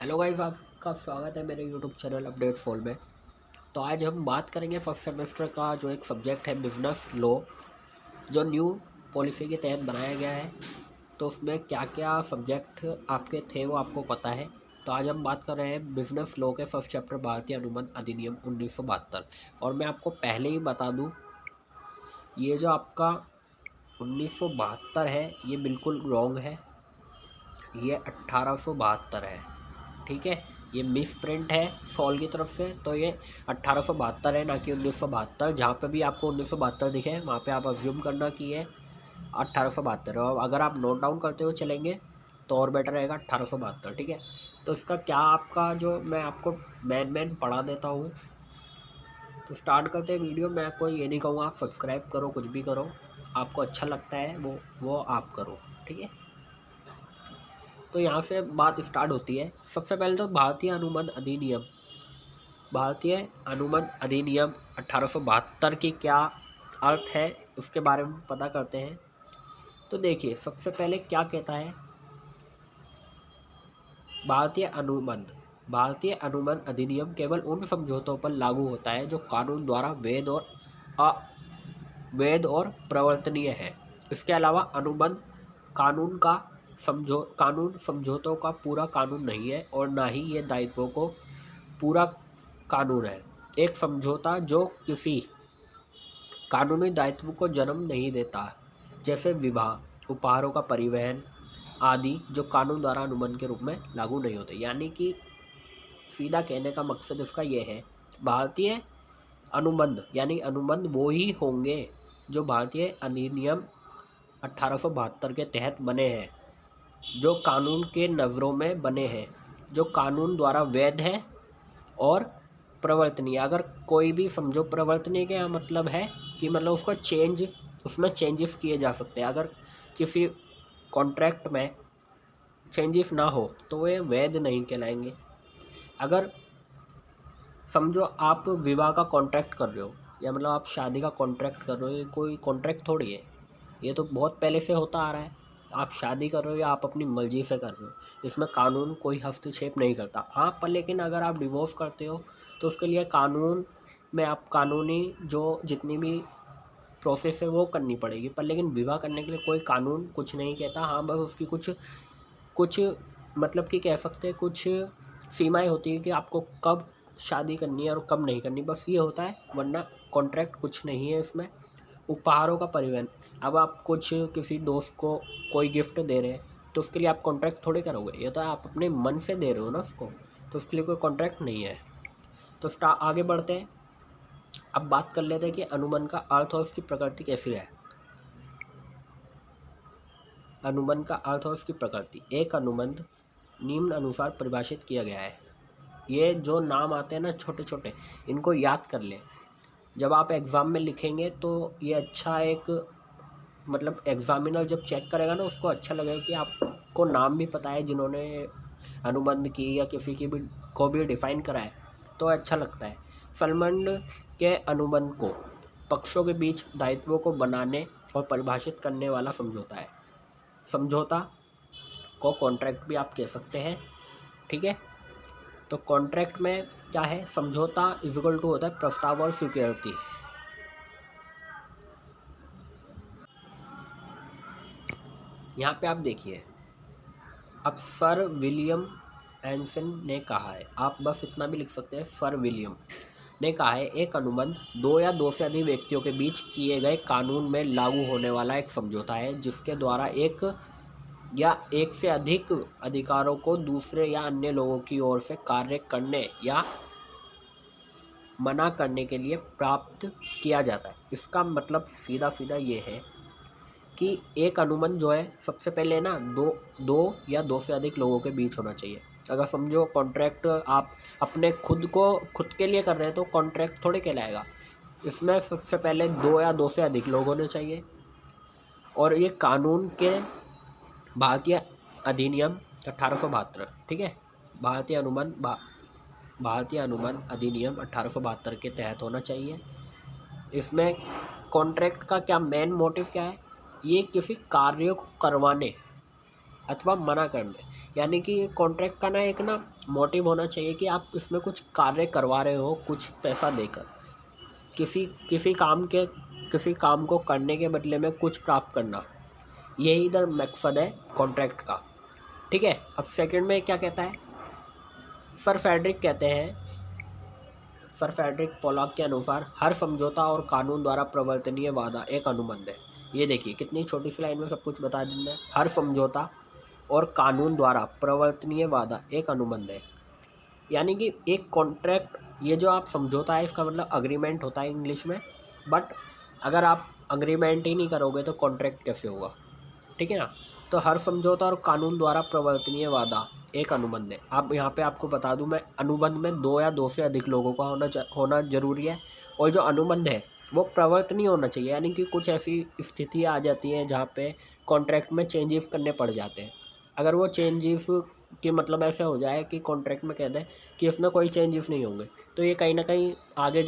Hello guys, आपका स्वागत है मेरे यूट्यूब चैनल अपडेट फॉल में। तो आज हम बात करेंगे फर्स्ट सेमेस्टर का जो एक सब्जेक्ट है बिजनेस लॉ, जो न्यू पॉलिसी के तहत बनाया गया है। तो उसमें क्या क्या सब्जेक्ट आपके थे वो आपको पता है। तो आज हम बात कर रहे हैं बिजनेस लॉ के फर्स्ट चैप्टर भारतीय अनुबंध अधिनियम 1972। और मैं आपको पहले ही बता दूँ, ये जो आपका 1972 है ये बिल्कुल रॉन्ग है, ये 1872 है। ठीक है, ये मिस प्रिंट है सॉल की तरफ से। तो ये 1872 है, ना कि 1972। जहाँ पे भी आपको 1972 दिखे वहाँ पे आप अज्यूम करना कि ये 1872 है। और अगर आप नोट डाउन करते हुए चलेंगे तो और बेटर रहेगा 1872। ठीक है, तो इसका क्या आपका जो मैं आपको मेन पढ़ा देता हूँ। तो स्टार्ट करते हैं वीडियो। मैं कोई ये नहीं कहूँगा आप सब्सक्राइब करो, कुछ भी करो, आपको अच्छा लगता है वो आप करो। ठीक है, तो यहाँ से बात स्टार्ट होती है। सबसे पहले तो भारतीय अनुबंध अधिनियम 1872 की क्या अर्थ है उसके बारे में पता करते हैं। तो देखिए, सबसे पहले क्या कहता है भारतीय अनुबंध अधिनियम केवल उन समझौतों पर लागू होता है जो कानून द्वारा वैध और प्रवर्तनीय है। इसके अलावा अनुबंध कानून समझौतों का पूरा कानून नहीं है और ना ही ये दायित्वों को पूरा कानून है। एक समझौता जो किसी कानूनी दायित्व को जन्म नहीं देता, जैसे विवाह, उपहारों का परिवहन आदि, जो कानून द्वारा अनुबंध के रूप में लागू नहीं होते। यानी कि सीधा कहने का मकसद इसका ये है, भारतीय अनुबंध यानी अनुबंध वो ही होंगे जो भारतीय अधिनियम 1872 के तहत बने हैं, जो कानून के नज़रों में बने हैं, जो कानून द्वारा वैध है और प्रवर्तनीय। अगर कोई भी समझो, प्रवर्तनीय का मतलब है कि मतलब उसमें चेंजेस किए जा सकते हैं। अगर किसी कॉन्ट्रैक्ट में चेंजेस ना हो तो वे वैध नहीं कहलाएंगे। अगर समझो आप विवाह का कॉन्ट्रैक्ट कर रहे हो, या मतलब आप शादी का कॉन्ट्रैक्ट कर रहे हो, ये कोई कॉन्ट्रैक्ट थोड़ी है, ये तो बहुत पहले से होता आ रहा है। आप शादी कर रहे हो या आप अपनी मर्जी से कर रहे हो, इसमें कानून कोई हस्तक्षेप नहीं करता। हाँ, पर लेकिन अगर आप डिवोर्स करते हो तो उसके लिए कानून में आप कानूनी जो जितनी भी प्रोसेस है वो करनी पड़ेगी। पर लेकिन विवाह करने के लिए कोई कानून कुछ नहीं कहता। हाँ, बस उसकी कुछ कुछ मतलब कि कह सकते हैं कुछ सीमाएं होती है कि आपको कब शादी करनी है और कब नहीं करनी, बस ये होता है, वरना कॉन्ट्रैक्ट कुछ नहीं है इसमें। उपहारों का परिवहन, अब आप कुछ किसी दोस्त को कोई गिफ्ट दे रहे हैं तो उसके लिए आप कॉन्ट्रैक्ट थोड़े करोगे, ये तो आप अपने मन से दे रहे हो ना उसको, तो उसके लिए कोई कॉन्ट्रैक्ट नहीं है। तो आगे बढ़ते हैं। अब बात कर लेते हैं कि अनुबंध का अर्थ और उसकी प्रकृति कैसी है। अनुबंध का अर्थ और उसकी प्रकृति। एक अनुबंध निम्न अनुसार परिभाषित किया गया है। ये जो नाम आते हैं ना छोटे छोटे, इनको याद कर ले। जब आप एग्ज़ाम में लिखेंगे तो ये अच्छा एक मतलब एग्जामिनर जब चेक करेगा ना, उसको अच्छा लगेगा कि आपको नाम भी पता है जिन्होंने अनुबंध की या किसी की भी को भी डिफ़ाइन करा है, तो अच्छा लगता है। संबंध के अनुबंध को पक्षों के बीच दायित्वों को बनाने और परिभाषित करने वाला समझौता है। समझौता को कॉन्ट्रैक्ट भी आप कह सकते हैं। ठीक है, तो कॉन्ट्रैक्ट में क्या है, समझौता इक्वल टू होता है प्रस्ताव और स्वीकृति। यहाँ पे आप देखिए, अब सर विलियम एंसन ने कहा है, आप बस इतना भी लिख सकते हैं, सर विलियम ने कहा है, एक अनुबंध दो या दो से अधिक व्यक्तियों के बीच किए गए कानून में लागू होने वाला एक समझौता है, जिसके द्वारा एक या एक से अधिक अधिकारों को दूसरे या अन्य लोगों की ओर से कार्य करने या मना करने के लिए प्राप्त किया जाता है। इसका मतलब सीधा सीधा ये है कि एक अनुबंध जो है, सबसे पहले ना दो या दो से अधिक लोगों के बीच होना चाहिए। अगर समझो कॉन्ट्रैक्ट आप अपने खुद के लिए कर रहे हैं तो कॉन्ट्रैक्ट थोड़े कहलाएगा। इसमें सबसे पहले दो या दो से अधिक लोग होने चाहिए। और ये कानून के भारतीय अधिनियम 1872, ठीक है, भारतीय अनुबंध अधिनियम 1872 के तहत होना चाहिए। इसमें कॉन्ट्रैक्ट का क्या मेन मोटिव क्या है, ये किसी कार्य को करवाने अथवा मना करने यानी कि कॉन्ट्रैक्ट का ना एक ना मोटिव होना चाहिए कि आप इसमें कुछ कार्य करवा रहे हो कुछ पैसा देकर, किसी किसी काम को करने के बदले में कुछ प्राप्त करना, यही इधर मकसद है कॉन्ट्रैक्ट का। ठीक है। अब सेकंड में क्या कहता है, सर फ्रेडरिक पोलाक के अनुसार हर समझौता और कानून द्वारा प्रवर्तनीय वादा एक अनुबंध है। ये देखिए कितनी छोटी सी लाइन में सब कुछ बता देना है। हर समझौता और कानून द्वारा प्रवर्तनीय वादा एक अनुबंध है, यानी कि एक कॉन्ट्रैक्ट, ये जो आप समझौता है इसका मतलब अग्रीमेंट होता है इंग्लिश में, बट अगर आप अग्रीमेंट ही नहीं करोगे तो कॉन्ट्रैक्ट कैसे होगा। ठीक है ना। तो हर समझौता और कानून द्वारा प्रवर्तनीय वादा एक अनुबंध है। अब यहाँ पे आपको बता दूं मैं, अनुबंध में 2 या 2 से अधिक लोगों का होना जरूरी है, और जो अनुबंध है वो प्रवर्तनीय होना चाहिए, यानी कि कुछ ऐसी स्थितियाँ आ जाती हैं जहाँ पे कॉन्ट्रैक्ट में चेंजेस करने पड़ जाते हैं। अगर वो चेंजेस कि मतलब ऐसा हो जाए कि कॉन्ट्रैक्ट में कह दें कि इसमें कोई चेंजेस नहीं होंगे, तो ये कहीं ना कहीं आगे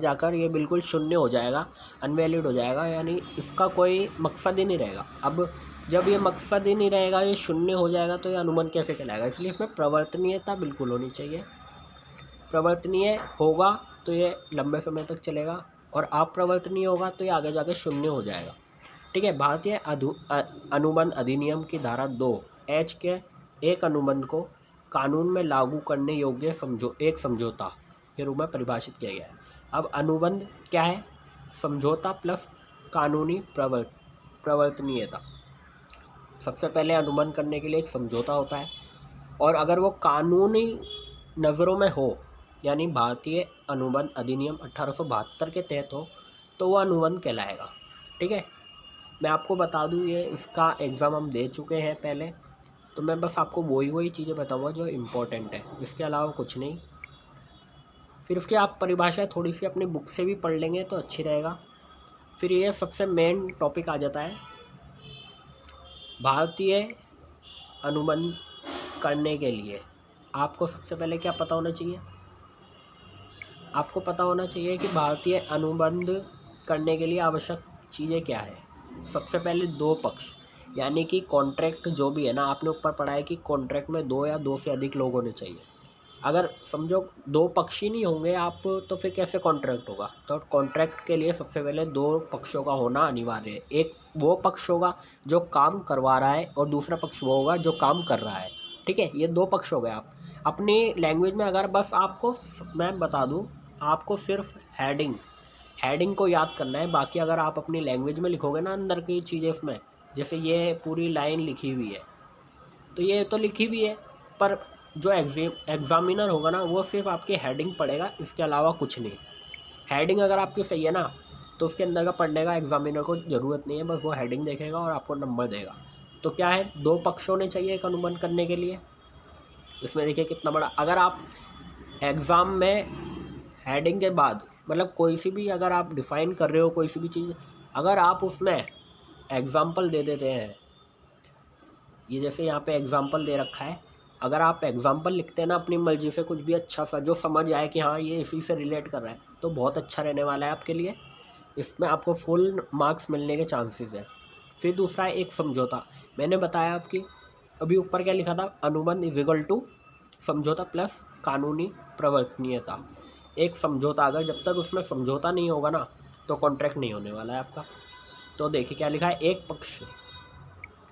जाकर ये बिल्कुल शून्य हो जाएगा, अनवैलिड हो जाएगा, यानी इसका कोई मकसद ही नहीं रहेगा। अब जब ये मकसद ही नहीं रहेगा, ये शून्य हो जाएगा, तो ये अनुबंध कैसे कहलाएगा। इसलिए इसमें प्रवर्तनीयता बिल्कुल होनी चाहिए। प्रवर्तनीय होगा तो ये लंबे समय तक चलेगा, और अप्रवर्तनीय होगा तो ये आगे जाके शून्य हो जाएगा। ठीक है। भारतीय अनुबंध अधिनियम की धारा 2H के एक अनुबंध को कानून में लागू करने योग्य एक समझौता के रूप में परिभाषित किया गया है। अब अनुबंध क्या है, समझौता प्लस कानूनी प्रवर्तनीयता। सबसे पहले अनुबंध करने के लिए एक समझौता होता है, और अगर वो कानूनी नज़रों में हो, यानी भारतीय अनुबंध अधिनियम 1872 के तहत हो, तो वो अनुबंध कहलाएगा। ठीक है। मैं आपको बता दूं, ये इसका एग्ज़ाम हम दे चुके हैं पहले, तो मैं बस आपको वही चीज़ें बताऊंगा जो इम्पोर्टेंट है, इसके अलावा कुछ नहीं। फिर उसकी आप परिभाषा थोड़ी सी अपनी बुक से भी पढ़ लेंगे तो अच्छी रहेगा। फिर ये सबसे मेन टॉपिक आ जाता है, भारतीय अनुबंध करने के लिए आपको सबसे पहले क्या पता होना चाहिए। आपको पता होना चाहिए कि भारतीय अनुबंध करने के लिए आवश्यक चीज़ें क्या है। सबसे पहले 2 पक्ष, यानी कि कॉन्ट्रैक्ट जो भी है ना, आपने ऊपर पढ़ा है कि कॉन्ट्रैक्ट में 2 या 2 से अधिक लोग होने चाहिए। अगर समझो 2 पक्ष ही नहीं होंगे आप, तो फिर कैसे कॉन्ट्रैक्ट होगा। तो कॉन्ट्रैक्ट के लिए सबसे पहले 2 पक्षों का होना अनिवार्य है। एक वो पक्ष होगा जो काम करवा रहा है, और दूसरा पक्ष वो होगा जो काम कर रहा है। ठीक है। ये 2 पक्ष हो गए। आप अपनी लैंग्वेज में अगर बस आपको मैं बता दूँ, आपको सिर्फ हेडिंग को याद करना है। बाकी अगर आप अपनी लैंग्वेज में लिखोगे ना अंदर की चीज़ें उसमें, जैसे ये पूरी लाइन लिखी हुई है, तो ये तो लिखी हुई है, पर जो एग्ज़ामिनर होगा ना वो सिर्फ आपकी हेडिंग पढ़ेगा, इसके अलावा कुछ नहीं। हेडिंग अगर आपकी सही है ना, तो उसके अंदर का पढ़ने का एग्ज़ामिनर को ज़रूरत नहीं है, बस वो हेडिंग देखेगा और आपको नंबर देगा। तो क्या है, 2 पक्ष होने चाहिए एक अनुबंध करने के लिए। इसमें देखिए कितना बड़ा, अगर आप एग्ज़ाम में हेडिंग के बाद मतलब कोई सी भी अगर आप डिफ़ाइन कर रहे हो कोई सी भी चीज़, अगर आप उसमें एग्ज़ाम्पल दे देते हैं, ये जैसे यहाँ पे एग्ज़ाम्पल दे रखा है, अगर आप एग्ज़ाम्पल लिखते हैं ना अपनी मर्ज़ी से कुछ भी अच्छा सा जो समझ आए कि हाँ ये इसी से रिलेट कर रहा है, तो बहुत अच्छा रहने वाला है आपके लिए। इसमें आपको फुल मार्क्स मिलने के चांसेस है। फिर दूसरा है एक समझौता। मैंने बताया आपकी अभी ऊपर क्या लिखा था, अनुबंध इज इक्वल टू समझौता प्लस कानूनी प्रवर्तनीयता। एक समझौता, अगर जब तक उसमें समझौता नहीं होगा ना तो कॉन्ट्रैक्ट नहीं होने वाला है आपका। तो देखिए क्या लिखा है, एक पक्ष,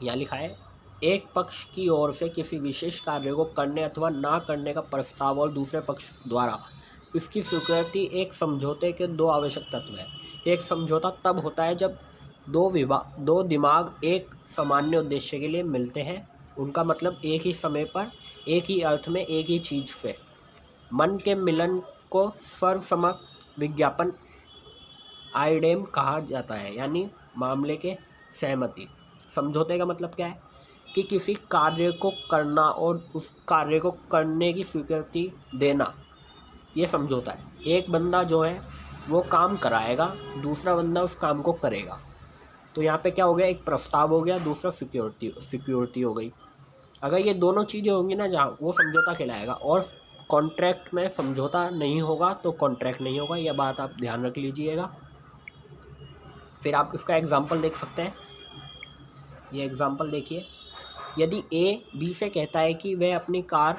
यहाँ लिखा है एक पक्ष की ओर से किसी विशेष कार्य को करने अथवा ना करने का प्रस्ताव और दूसरे पक्ष द्वारा इसकी स्वीकृति एक समझौते के 2 आवश्यक तत्व है। एक समझौता तब होता है जब दो दिमाग एक सामान्य उद्देश्य के लिए मिलते हैं, उनका मतलब एक ही समय पर एक ही अर्थ में एक ही चीज़ से। मन के मिलन को सर्वसम्मत विज्ञापन आइडेम कहा जाता है, यानी मामले के सहमति। समझौते का मतलब क्या है कि किसी कार्य को करना और उस कार्य को करने की स्वीकृति देना, ये समझौता है। एक बंदा जो है वो काम कराएगा, दूसरा बंदा उस काम को करेगा। तो यहाँ पे क्या हो गया, एक प्रस्ताव हो गया, दूसरा सिक्योरिटी हो गई। अगर ये दोनों चीज़ें होंगी ना जहाँ, वो समझौता कहलाएगा। और कॉन्ट्रैक्ट में समझौता नहीं होगा तो कॉन्ट्रैक्ट नहीं होगा, यह बात आप ध्यान रख लीजिएगा। फिर आप इसका एग्जाम्पल देख सकते हैं, ये एग्जाम्पल देखिए, यदि ए बी से कहता है कि वह अपनी कार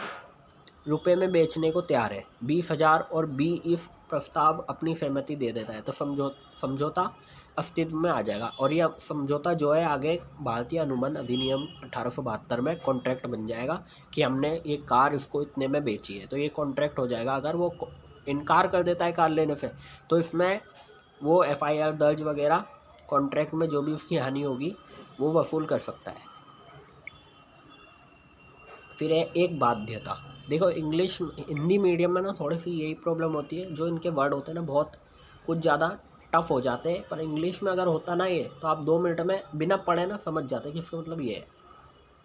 रुपए में बेचने को तैयार है 20,000 और बी इस प्रस्ताव अपनी सहमति दे देता है, तो समझौता अस्तित्व में आ जाएगा। और यह समझौता जो है आगे भारतीय अनुबंध अधिनियम 1872 में कॉन्ट्रैक्ट बन जाएगा कि हमने ये कार इसको इतने में बेची है, तो ये कॉन्ट्रैक्ट हो जाएगा। अगर वो इनकार कर देता है कार लेने से, तो इसमें वो FIR दर्ज वगैरह कॉन्ट्रैक्ट में जो भी उसकी हानि होगी वो वसूल कर सकता है। फिर है एक बाध्यता। देखो हिंदी मीडियम में ना थोड़ी सी यही प्रॉब्लम होती है, जो इनके वर्ड होते हैं ना बहुत कुछ ज़्यादा टफ हो जाते हैं, पर इंग्लिश में अगर होता ना ये, तो आप 2 मिनट में बिना पढ़े ना समझ जाते हैं कि इसका मतलब ये है।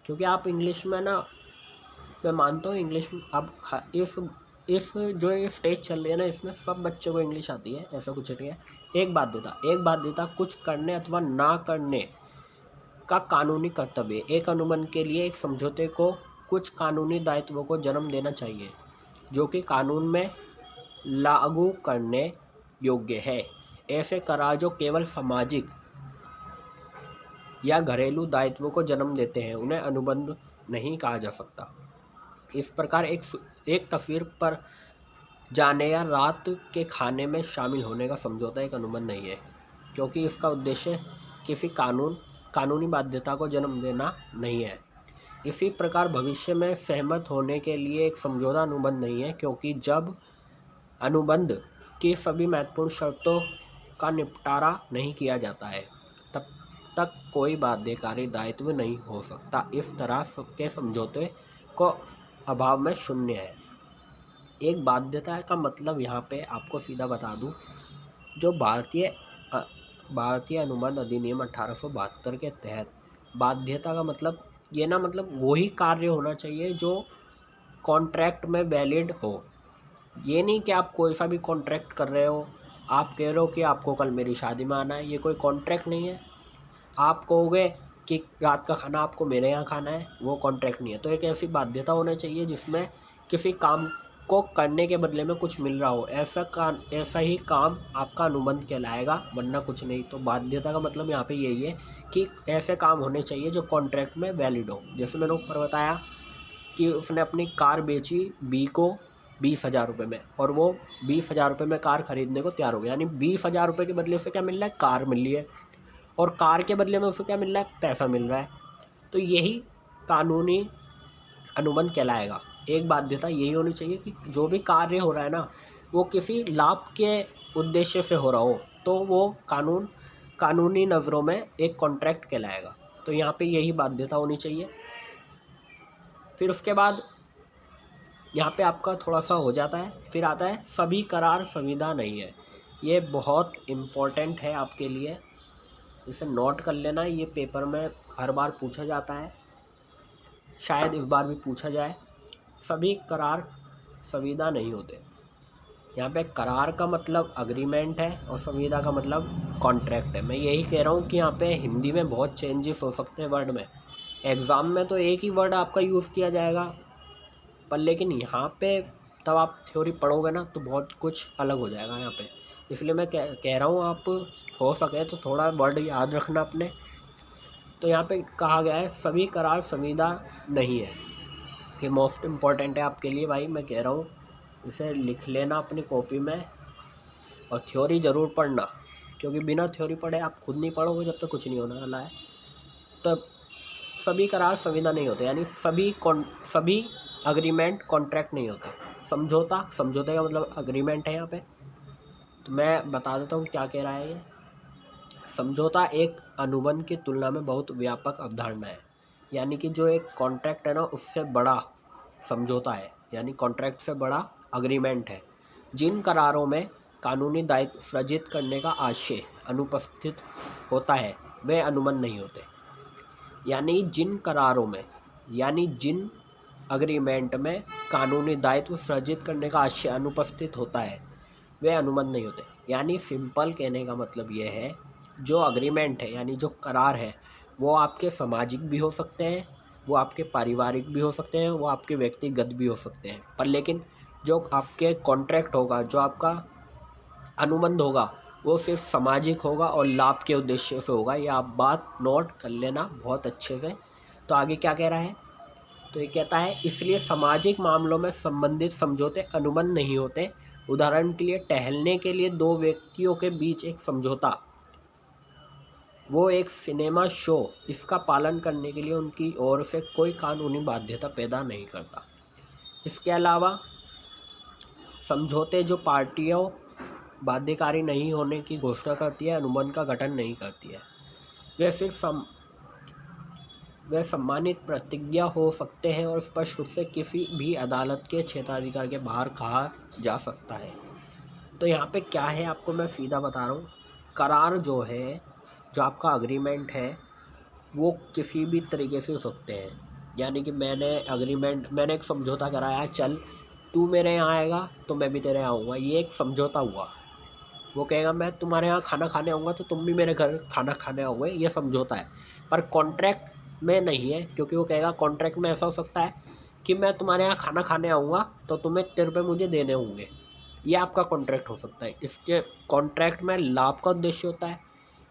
क्योंकि आप इंग्लिश में ना, मैं मानता हूँ इंग्लिश में अब इस जो ये स्टेज चल रही है ना, इसमें सब बच्चों को इंग्लिश आती है, ऐसा कुछ नहीं है। एक बाध्यता कुछ करने अथवा ना करने का कानूनी कर्तव्य। एक अनुबंध के लिए एक समझौते को कुछ कानूनी दायित्वों को जन्म देना चाहिए जो कि कानून में लागू करने योग्य है। ऐसे करार जो केवल सामाजिक या घरेलू दायित्वों को जन्म देते हैं उन्हें अनुबंध नहीं कहा जा सकता। इस प्रकार एक तस्वीर पर जाने या रात के खाने में शामिल होने का समझौता एक अनुबंध नहीं है, क्योंकि इसका उद्देश्य किसी कानूनी बाध्यता को जन्म देना नहीं है। इसी प्रकार भविष्य में सहमत होने के लिए एक समझौता अनुबंध नहीं है, क्योंकि जब अनुबंध की सभी महत्वपूर्ण शर्तों का निपटारा नहीं किया जाता है तब तक कोई बाध्यकारी दायित्व नहीं हो सकता। इस तरह के समझौते को अभाव में शून्य है। एक बाध्यता का मतलब यहाँ पे आपको सीधा बता दूँ, जो भारतीय अनुबंध अधिनियम 1872 के तहत बाध्यता का मतलब ये ना, मतलब वही कार्य होना चाहिए जो कॉन्ट्रैक्ट में वैलिड हो। ये नहीं कि आप कोई सा भी कॉन्ट्रैक्ट कर रहे हो, आप कह रहे हो कि आपको कल मेरी शादी में आना है, ये कोई कॉन्ट्रैक्ट नहीं है। आप कहोगे कि रात का खाना आपको मेरे यहाँ खाना है, वो कॉन्ट्रैक्ट नहीं है। तो एक ऐसी बाध्यता होना चाहिए जिसमें किसी काम को करने के बदले में कुछ मिल रहा हो, ऐसा ही काम आपका अनुबंध कहलाएगा, वरना कुछ नहीं। तो बाध्यता का मतलब यहाँ पे यही है कि ऐसे काम होने चाहिए जो कॉन्ट्रैक्ट में वैलिड हो। जैसे मैंने ऊपर बताया कि उसने अपनी कार बेची बी को 20,000 रुपये में, और वो 20,000 रुपये में कार खरीदने को तैयार हो गया, यानी 20,000 रुपये के बदले उसे क्या मिल रहा है, कार मिल रही है, और कार के बदले में उसे क्या मिल रहा है, पैसा मिल रहा है। तो यही कानूनी अनुबंध कहलाएगा। एक बाध्यता यही होनी चाहिए कि जो भी कार्य हो रहा है ना, वो किसी लाभ के उद्देश्य से हो रहा हो, तो वो कानूनी नज़रों में एक कॉन्ट्रैक्ट कहलाएगा। तो यहाँ पे यही बाध्यता होनी चाहिए। फिर उसके बाद यहाँ पे आपका थोड़ा सा हो जाता है, फिर आता है सभी करार संविदा नहीं है। ये बहुत इम्पोर्टेंट है आपके लिए, इसे नोट कर लेना। ये पेपर में हर बार पूछा जाता है, शायद इस बार भी पूछा जाए। सभी करार संविदा नहीं होते। यहाँ पे करार का मतलब अग्रीमेंट है और संविदा का मतलब कॉन्ट्रैक्ट है। मैं यही कह रहा हूँ कि यहाँ पे हिंदी में बहुत चेंजेस हो सकते हैं वर्ड में। एग्ज़ाम में तो एक ही वर्ड आपका यूज़ किया जाएगा, पर लेकिन यहाँ पे तब आप थ्योरी पढ़ोगे ना तो बहुत कुछ अलग हो जाएगा यहाँ पे। इसलिए मैं कह रहा हूँ आप हो सके तो थोड़ा वर्ड याद रखना अपने। तो यहाँ पे कहा गया है सभी करार संविदा नहीं है। ये मोस्ट इम्पॉर्टेंट है आपके लिए भाई, मैं कह रहा हूँ इसे लिख लेना अपनी कॉपी में, और थ्योरी ज़रूर पढ़ना, क्योंकि बिना थ्योरी पढ़े आप खुद नहीं पढ़ोगे जब तक कुछ नहीं होने वाला है। तो सभी करार संविदा नहीं होते, यानी सभी अग्रीमेंट कॉन्ट्रैक्ट नहीं होते। समझौते का मतलब अग्रीमेंट है यहाँ पे। तो मैं बता देता हूँ क्या कह रहा है ये। समझौता एक अनुबंध की तुलना में बहुत व्यापक अवधारणा है, यानी कि जो एक कॉन्ट्रैक्ट है ना उससे बड़ा समझौता है, यानी कॉन्ट्रैक्ट से बड़ा अग्रीमेंट है। जिन करारों में कानूनी दायित्व सृजित करने का आशय अनुपस्थित होता है वे अनुबंध नहीं होते। यानी जिन अग्रीमेंट में कानूनी दायित्व सृजित करने का आशय अनुपस्थित होता है वे अनुबंध नहीं होते। यानी सिंपल कहने का मतलब ये है, जो अग्रीमेंट है यानी जो करार है वो आपके सामाजिक भी हो सकते हैं, वो आपके पारिवारिक भी हो सकते हैं, वो आपके व्यक्तिगत भी हो सकते हैं, पर लेकिन जो आपके कॉन्ट्रैक्ट होगा, जो आपका अनुबंध होगा, वो सिर्फ सामाजिक होगा और लाभ के उद्देश्य से होगा। ये आप बात नोट कर लेना बहुत अच्छे से। तो आगे क्या कह रहा है, तो ये कहता है इसलिए सामाजिक मामलों में संबंधित समझौते अनुबंध नहीं होते। उदाहरण के लिए टहलने के लिए दो व्यक्तियों के बीच एक समझौता, वो एक सिनेमा शो, इसका पालन करने के लिए उनकी ओर से कोई कानूनी बाध्यता पैदा नहीं करता। इसके अलावा समझौते जो पार्टियों बाध्यकारी नहीं होने की घोषणा करती है, अनुबंध का गठन नहीं करती है, वे सिर्फ वे सम्मानित प्रतिज्ञा हो सकते हैं और स्पष्ट रूप से किसी भी अदालत के क्षेत्राधिकार के बाहर कहा जा सकता है। तो यहाँ पे क्या है, आपको मैं सीधा बता रहा हूँ, करार जो है, जो आपका अग्रीमेंट है, वो किसी भी तरीके से हो सकते हैं। यानी कि मैंने एक समझौता कराया, चल तू मेरे यहाँ आएगा तो मैं भी तेरे यहाँ आऊँगा, ये एक समझौता हुआ। वो कहेगा मैं तुम्हारे यहाँ खाना खाने आऊँगा तो तुम भी मेरे घर खाना खाने आओगे, ये समझौता है। पर कॉन्ट्रैक्ट में नहीं है, क्योंकि वो कहेगा कॉन्ट्रैक्ट में ऐसा हो सकता है कि मैं तुम्हारे यहाँ खाना खाने आऊँगा तो तुम्हें 3 रुपये मुझे देने होंगे, ये आपका कॉन्ट्रैक्ट हो सकता है। इसके कॉन्ट्रैक्ट में लाभ का उद्देश्य होता है,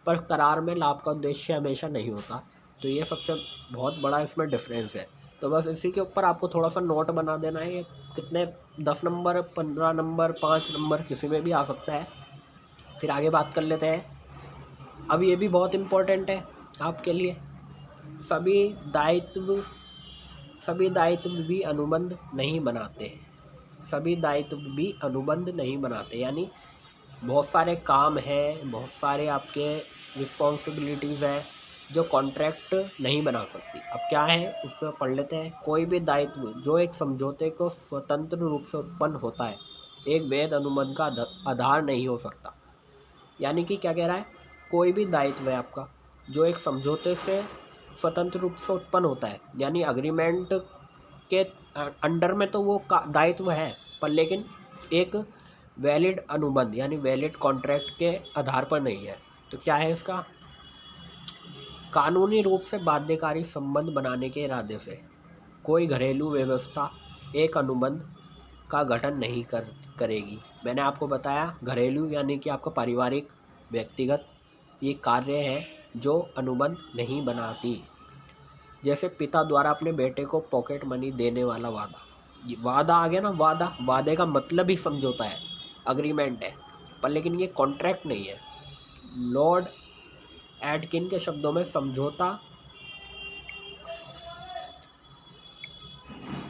पर करार में लाभ का उद्देश्य हमेशा नहीं होता। तो ये सबसे बहुत बड़ा इसमें डिफरेंस है। तो बस इसी के ऊपर आपको थोड़ा सा नोट बना देना है। ये कितने 10 नंबर, 15 नंबर, 5 नंबर किसी में भी आ सकता है। फिर आगे बात कर लेते हैं। अब ये भी बहुत इम्पोर्टेंट है आपके लिए, सभी दायित्व भी अनुबंध नहीं बनाते। सभी दायित्व भी अनुबंध नहीं बनाते, यानी बहुत सारे काम हैं, बहुत सारे आपके रिस्पॉन्सिबिलिटीज़ हैं जो कॉन्ट्रैक्ट नहीं बना सकती। अब क्या है उसमें पढ़ लेते हैं। कोई भी दायित्व जो एक समझौते को स्वतंत्र रूप से उत्पन्न होता है, एक वैध अनुबंध का आधार नहीं हो सकता। यानी कि क्या कह रहा है, कोई भी दायित्व है आपका जो एक समझौते से स्वतंत्र रूप से उत्पन्न होता है, यानी अग्रीमेंट के अंडर में तो वो दायित्व है, पर लेकिन एक वैलिड अनुबंध यानी वैलिड कॉन्ट्रैक्ट के आधार पर नहीं है। तो क्या है इसका, कानूनी रूप से बाध्यकारी संबंध बनाने के इरादे से कोई घरेलू व्यवस्था एक अनुबंध का गठन नहीं करेगी। मैंने आपको बताया घरेलू यानी कि आपका पारिवारिक, व्यक्तिगत, ये कार्य है जो अनुबंध नहीं बनाती। जैसे पिता द्वारा अपने बेटे को पॉकेट मनी देने वाला वादा, ये वादा आ गया ना, वादे का मतलब ही समझौता है, अग्रीमेंट है, पर लेकिन ये कॉन्ट्रैक्ट नहीं है। लॉर्ड एटकिन के शब्दों में समझौता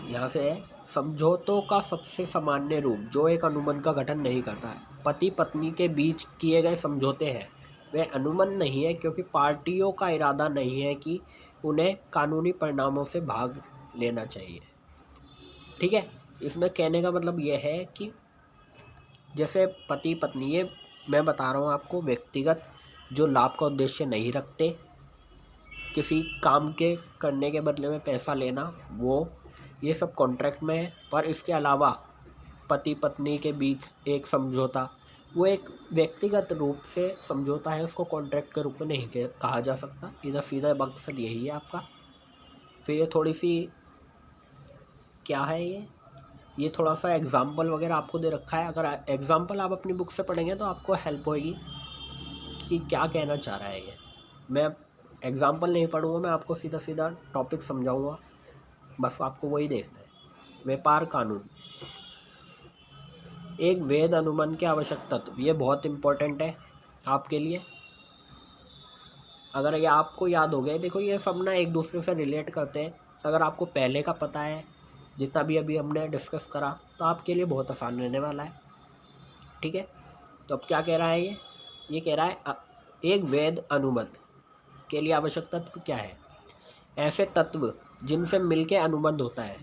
यहाँ से है, समझौतों का सबसे सामान्य रूप जो एक अनुबंध का गठन नहीं करता है। पति पत्नी के बीच किए गए समझौते हैं, वे अनुबंध नहीं है, क्योंकि पार्टियों का इरादा नहीं है कि उन्हें कानूनी परिणामों से भाग लेना चाहिए। ठीक है, इसमें कहने का मतलब ये है कि जैसे पति पत्नी, ये मैं बता रहा हूँ आपको, व्यक्तिगत जो लाभ का उद्देश्य नहीं रखते, किसी काम के करने के बदले में पैसा लेना, वो ये सब कॉन्ट्रैक्ट में है। पर इसके अलावा पति पत्नी के बीच एक समझौता, वो एक व्यक्तिगत रूप से समझौता है, उसको कॉन्ट्रैक्ट के रूप में नहीं कहा जा सकता। इधर सीधा मकसद यही है आपका। फिर ये थोड़ी सी क्या है, ये थोड़ा सा एग्जाम्पल वगैरह आपको दे रखा है। अगर एग्जाम्पल आप अपनी बुक से पढ़ेंगे तो आपको हेल्प होएगी कि क्या कहना चाह रहा है ये। मैं एग्जाम्पल नहीं पढ़ूँगा, मैं आपको सीधा सीधा टॉपिक समझाऊँगा, बस आपको वही देखना है। व्यापार कानून, एक वैध अनुबंध के आवश्यक तत्व, ये बहुत इम्पोर्टेंट है आपके लिए। अगर ये आपको याद हो गया, देखो ये सब ना एक दूसरे से रिलेट करते हैं। अगर आपको पहले का पता है, जितना भी अभी हमने डिस्कस करा, तो आपके लिए बहुत आसान रहने वाला है। ठीक है, तो अब क्या कह रहा है ये कह रहा है एक वैध अनुबंध के लिए आवश्यक तत्व क्या है, ऐसे तत्व जिनसे मिलके अनुबंध होता है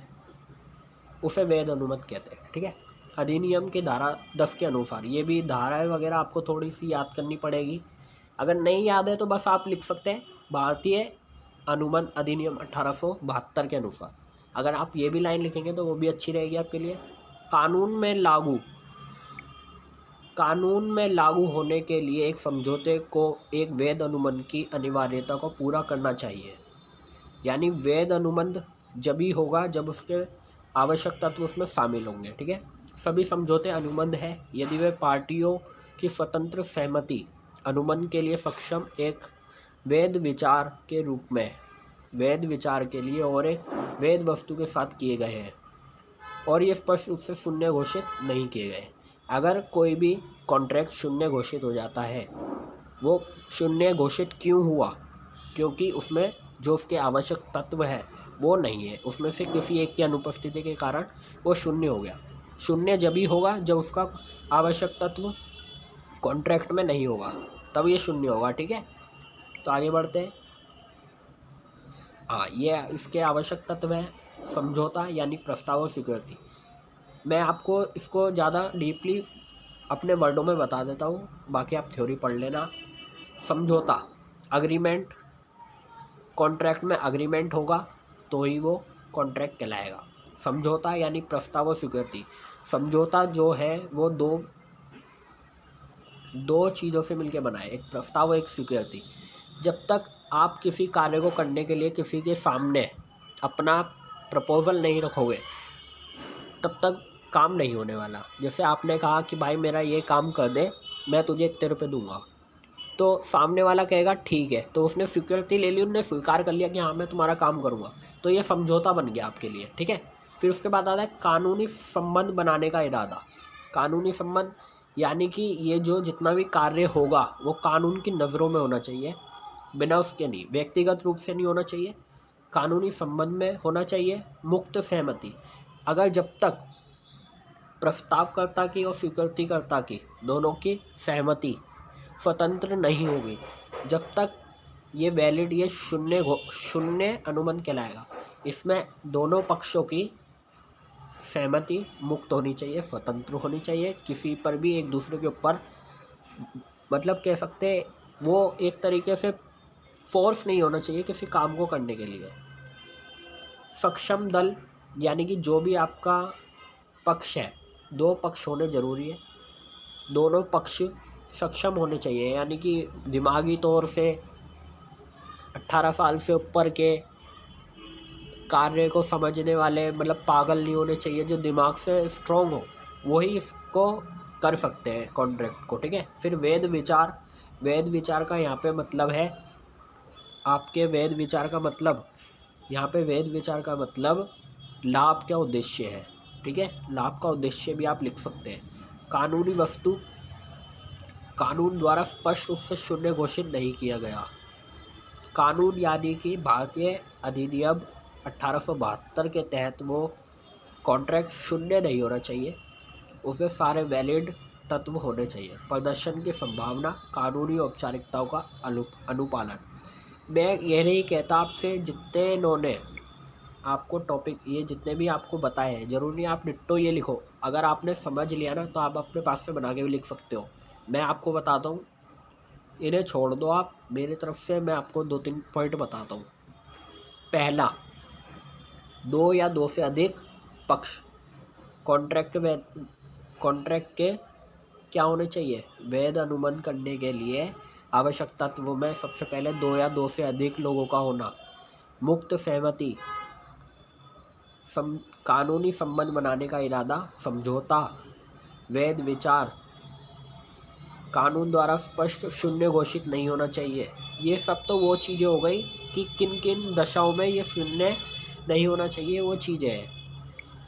उसे वैध अनुबंध कहते हैं। ठीक है, अधिनियम की धारा 10 के अनुसार, ये भी धाराएं वगैरह आपको थोड़ी सी याद करनी पड़ेगी। अगर नहीं याद है तो बस आप लिख सकते हैं भारतीय अनुबंध अधिनियम 1872 के अनुसार। अगर आप ये भी लाइन लिखेंगे तो वो भी अच्छी रहेगी आपके लिए। कानून में लागू होने के लिए एक समझौते को एक वैध अनुबंध की अनिवार्यता को पूरा करना चाहिए। यानी वैध अनुबंध जब ही होगा जब उसके आवश्यक तत्व उसमें शामिल होंगे। ठीक है, सभी समझौते अनुबंध है यदि वे पार्टियों की स्वतंत्र सहमति अनुबंध के लिए सक्षम एक वैध विचार के रूप में वैध विचार के लिए और एक वैध वस्तु के साथ किए गए हैं और ये स्पष्ट रूप से शून्य घोषित नहीं किए गए। अगर कोई भी कॉन्ट्रैक्ट शून्य घोषित हो जाता है, वो शून्य घोषित क्यों हुआ? क्योंकि उसमें जो उसके आवश्यक तत्व है वो नहीं है, उसमें से किसी एक की अनुपस्थिति के कारण वो शून्य हो गया। शून्य जब ही होगा जब उसका आवश्यक तत्व कॉन्ट्रैक्ट में नहीं होगा, तब ये शून्य होगा। ठीक है, तो आगे बढ़ते हैं। हाँ, ये इसके आवश्यक तत्व है समझौता यानी प्रस्ताव और स्वीकृति। मैं आपको इसको ज़्यादा डीपली अपने वर्डों में बता देता हूँ, बाकी आप थ्योरी पढ़ लेना। समझौता, अग्रीमेंट, कॉन्ट्रैक्ट में अग्रीमेंट होगा तो ही वो कॉन्ट्रैक्ट कहलाएगा। समझौता यानी प्रस्ताव और स्वीकृति। समझौता जो है वो दो चीज़ों से मिलकर बना है, एक प्रस्ताव और एक स्वीकृति। जब तक आप किसी कार्य को करने के लिए किसी के सामने अपना प्रपोजल नहीं रखोगे तब तक काम नहीं होने वाला। जैसे आपने कहा कि भाई मेरा ये काम कर दे, मैं तुझे इतने रुपये दूंगा, तो सामने वाला कहेगा ठीक है, तो उसने स्वीकृति ले ली, उसने स्वीकार कर लिया कि हाँ मैं तुम्हारा काम करूँगा, तो ये समझौता बन गया आपके लिए। ठीक है, फिर उसके बाद आता है कानूनी संबंध बनाने का इरादा। कानूनी संबंध यानी कि ये जो जितना भी कार्य होगा वो कानून की नज़रों में होना चाहिए, बिना उसके नहीं, व्यक्तिगत रूप से नहीं होना चाहिए, कानूनी संबंध में होना चाहिए। मुक्त सहमति, अगर जब तक प्रस्तावकर्ता की और स्वीकृतिकर्ता की दोनों की सहमति स्वतंत्र नहीं होगी, जब तक ये वैलिड, ये शून्य अनुबंध कहलाएगा। इसमें दोनों पक्षों की सहमति मुक्त होनी चाहिए, स्वतंत्र होनी चाहिए, किसी पर भी एक दूसरे के ऊपर मतलब कह सकते वो एक तरीके से फोर्स नहीं होना चाहिए किसी काम को करने के लिए। सक्षम दल यानी कि जो भी आपका पक्ष है, दो पक्ष होने ज़रूरी है, दोनों पक्ष सक्षम होने चाहिए, यानी कि दिमागी तौर से 18 साल से ऊपर के कार्य को समझने वाले, मतलब पागल नहीं होने चाहिए, जो दिमाग से स्ट्रॉन्ग हो वही इसको कर सकते हैं कॉन्ट्रैक्ट को। ठीक है, फिर वेद विचार। वेद विचार का यहाँ पे मतलब है आपके वेद विचार का मतलब यहाँ पे वेद विचार का मतलब लाभ का उद्देश्य है। ठीक है, लाभ का उद्देश्य भी आप लिख सकते हैं। कानूनी वस्तु, कानून द्वारा स्पष्ट रूप से शून्य घोषित नहीं किया गया। कानून यानी कि भारतीय अधिनियम 1872 के तहत वो कॉन्ट्रैक्ट शून्य नहीं होना चाहिए, उसमें सारे वैलिड तत्व होने चाहिए। प्रदर्शन की संभावना, कानूनी औपचारिकताओं का अनुपालन। मैं ये नहीं कहता आपसे, जितने इन्होंने आपको टॉपिक ये जितने भी आपको बताए हैं, ज़रूरी नहीं आप डिट्टो ये लिखो। अगर आपने समझ लिया ना तो आप अपने पास से बना के भी लिख सकते हो। मैं आपको बताता हूँ, इन्हें छोड़ दो आप, मेरी तरफ से मैं आपको 2-3 पॉइंट बताता हूँ। पहला, 2 या 2 से अधिक पक्ष। कॉन्ट्रैक्ट के क्या होने चाहिए? वैध अनुबंध करने के लिए आवश्यक तत्वों में सबसे पहले 2 या 2 से अधिक लोगों का होना। मुक्त सहमति, कानूनी संबंध बनाने का इरादा, समझौता, वैध विचार, कानून द्वारा स्पष्ट शून्य घोषित नहीं होना चाहिए। ये सब तो वो चीज़ें हो गई कि किन किन दशाओं में ये शून्य नहीं होना चाहिए, वो चीज़ें हैं।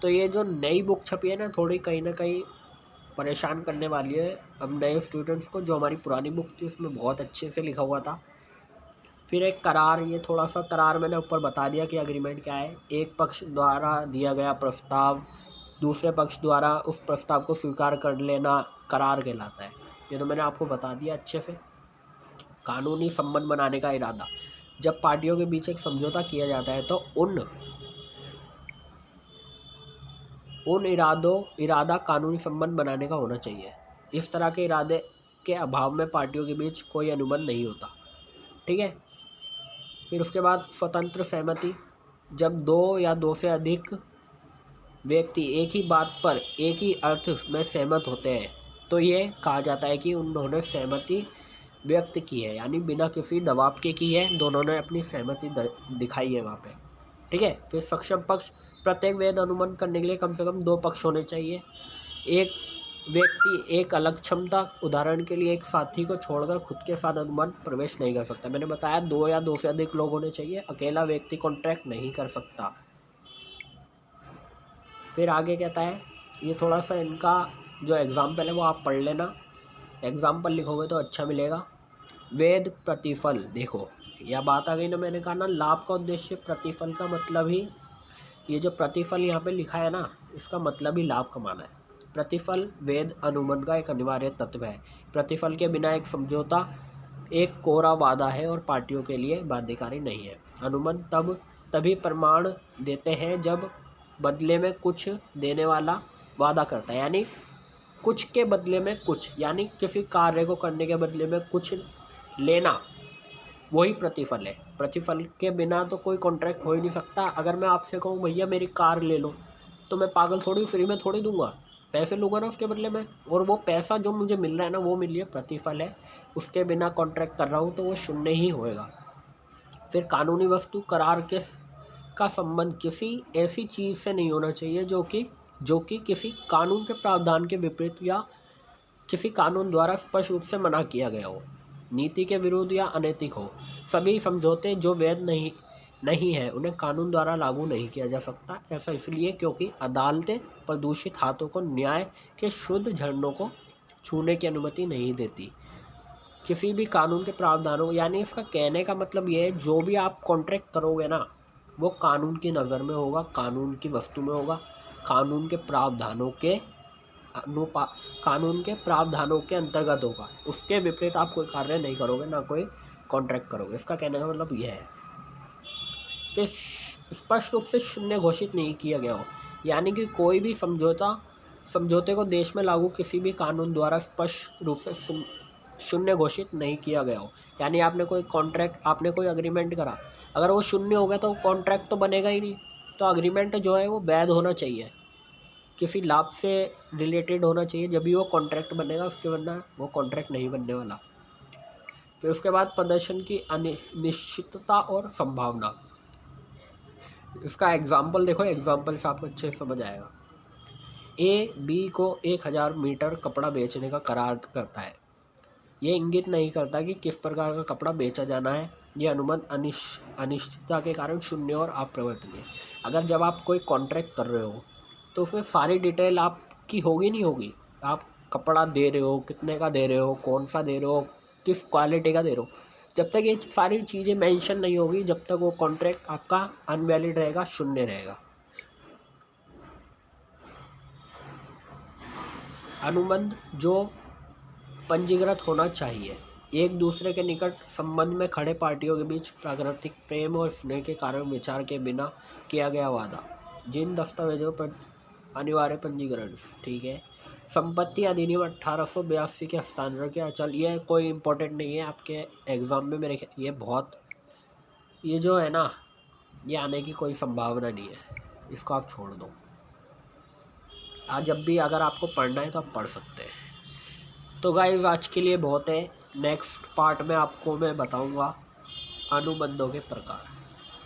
तो ये जो नई बुक छपी है ना, थोड़ी कहीं ना कहीं परेशान करने वाली है अब नए स्टूडेंट्स को। जो हमारी पुरानी बुक थी उसमें बहुत अच्छे से लिखा हुआ था। फिर एक करार, ये थोड़ा सा करार मैंने ऊपर बता दिया कि अग्रीमेंट क्या है। एक पक्ष द्वारा दिया गया प्रस्ताव दूसरे पक्ष द्वारा उस प्रस्ताव को स्वीकार कर लेना करार कहलाता है। ये तो मैंने आपको बता दिया अच्छे से। कानूनी संबंध बनाने का इरादा, जब पार्टियों के बीच एक समझौता किया जाता है तो उन इरादा कानूनी संबंध बनाने का होना चाहिए। इस तरह के इरादे के अभाव में पार्टियों के बीच कोई अनुबंध नहीं होता। ठीक है, फिर उसके बाद स्वतंत्र सहमति, जब 2 या 2 से अधिक व्यक्ति एक ही बात पर एक ही अर्थ में सहमत होते हैं तो ये कहा जाता है कि उन्होंने सहमति व्यक्त की है, यानी बिना किसी दबाव के की है, दोनों ने अपनी सहमति दिखाई है वहाँ पे। ठीक है, फिर सक्षम पक्ष, प्रत्येक वैध अनुबंध करने के लिए कम से कम 2 पक्ष होने चाहिए। एक व्यक्ति एक अलग क्षमता, उदाहरण के लिए एक साथी को छोड़कर खुद के साथ अनुमान प्रवेश नहीं कर सकता। मैंने बताया 2 या 2 से अधिक लोग होने चाहिए, अकेला व्यक्ति कॉन्ट्रैक्ट नहीं कर सकता। फिर आगे कहता है, ये थोड़ा सा इनका जो एग्जाम्पल है वो आप पढ़ लेना, एग्जाम्पल लिखोगे तो अच्छा मिलेगा। वेद प्रतिफल, देखो यह बात आ गई ना, मैंने कहा ना लाभ का उद्देश्य प्रतिफल का मतलब ही, ये जो प्रतिफल यहाँ पे लिखा है ना, इसका मतलब ही लाभ कमाना है। प्रतिफल वेद अनुबंध का एक अनिवार्य तत्व है। प्रतिफल के बिना एक समझौता एक कोरा वादा है और पार्टियों के लिए बाध्यकारी नहीं है। अनुबंध तभी प्रमाण देते हैं जब बदले में कुछ देने वाला वादा करता है, यानी कुछ के बदले में कुछ, यानी किसी कार्य को करने के बदले में कुछ लेना, वही प्रतिफल है। प्रतिफल के बिना तो कोई कॉन्ट्रैक्ट हो ही नहीं सकता। अगर मैं आपसे कहूँ भैया मेरी कार ले लो, तो मैं पागल थोड़ी फ्री में थोड़ी दूंगा, पैसे लूँगा ना उसके बदले में, और वो पैसा जो मुझे मिल रहा है ना वो मेरे लिए प्रतिफल है। उसके बिना कॉन्ट्रैक्ट कर रहा हूँ तो वो शून्य ही होएगा। फिर कानूनी वस्तु करार के का संबंध किसी ऐसी चीज़ से नहीं होना चाहिए जो कि किसी कानून के प्रावधान के विपरीत या किसी कानून द्वारा स्पष्ट रूप से मना किया गया हो, नीति के विरुद्ध या अनैतिक हो। सभी समझौते जो वैध नहीं है उन्हें कानून द्वारा लागू नहीं किया जा सकता। ऐसा इसलिए क्योंकि अदालतें प्रदूषित हाथों को न्याय के शुद्ध झरनों को छूने की अनुमति नहीं देती। किसी भी कानून के प्रावधानों, यानी इसका कहने का मतलब ये है, जो भी आप कॉन्ट्रैक्ट करोगे ना वो कानून की नज़र में होगा, कानून की वस्तु में होगा, कानून के प्रावधानों के कानून के प्रावधानों के अंतर्गत होगा। उसके विपरीत आप कोई कार्य नहीं करोगे, ना कोई कॉन्ट्रैक्ट करोगे। इसका कहने का मतलब यह है कि स्पष्ट रूप से शून्य घोषित नहीं किया गया हो, यानी कि कोई भी समझौते को देश में लागू किसी भी कानून द्वारा स्पष्ट रूप से शून्य घोषित नहीं किया गया हो। यानी आपने कोई कॉन्ट्रैक्ट, आपने कोई अग्रीमेंट करा, अगर वो शून्य हो गया तो कॉन्ट्रैक्ट तो बनेगा ही नहीं। तो अग्रीमेंट जो है वो वैध होना चाहिए, किसी लाभ से रिलेटेड होना चाहिए, जब भी वो कॉन्ट्रैक्ट बनेगा, उसके वरना वो कॉन्ट्रैक्ट नहीं बनने वाला। फिर उसके बाद प्रदर्शन की अनिश्चितता और संभावना, इसका एग्जाम्पल देखो, एग्जाम्पल से आपको अच्छे से समझ आएगा। ए बी को 1000 मीटर कपड़ा बेचने का करार करता है। ये इंगित नहीं करता कि किस प्रकार का कपड़ा बेचा जाना है। ये अनुबंध अनिश्चितता के कारण शून्य और अप्रवर्तनीय। अगर जब आप कोई कॉन्ट्रैक्ट कर रहे हो तो उसमें सारी डिटेल आपकी होगी नहीं होगी, आप कपड़ा दे रहे हो, कितने का दे रहे हो, कौन सा दे रहे हो, किस क्वालिटी का दे रहे हो, जब तक ये सारी चीज़ें मेंशन नहीं होगी, जब तक वो कॉन्ट्रैक्ट आपका अनवैलिड रहेगा, शून्य रहेगा। अनुबंध जो पंजीकृत होना चाहिए, एक दूसरे के निकट संबंध में खड़े पार्टियों के बीच प्राकृतिक प्रेम और स्नेह के कारण विचार के बिना किया गया वादा। जिन दस्तावेजों पर अनिवार्य पंजीकरण, ठीक है। संपत्ति अधिनियम 1882 के हस्तांतरण के अचल, ये कोई इम्पोर्टेंट नहीं है आपके एग्ज़ाम में, मेरे ये जो है ना, ये आने की कोई संभावना नहीं है, इसको आप छोड़ दो। आज जब भी अगर आपको पढ़ना है तो आप पढ़ सकते हैं। तो गाइस आज के लिए बहुत है, नेक्स्ट पार्ट में आपको मैं बताऊंगा अनुबंधों के प्रकार,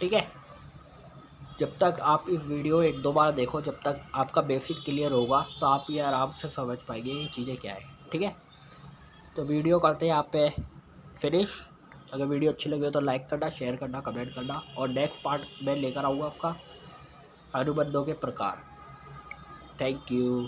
ठीक है। जब तक आप इस वीडियो 1-2 बार देखो, जब तक आपका बेसिक क्लियर होगा तो आप ये आराम से समझ पाएंगे ये चीज़ें क्या है, ठीक है। तो वीडियो करते हैं यहाँ पे फिनिश। अगर वीडियो अच्छी लगी हो तो लाइक करना, शेयर करना, कमेंट करना, और नेक्स्ट पार्ट मैं लेकर आऊँगा आपका अनुबंधों के प्रकार। Thank you.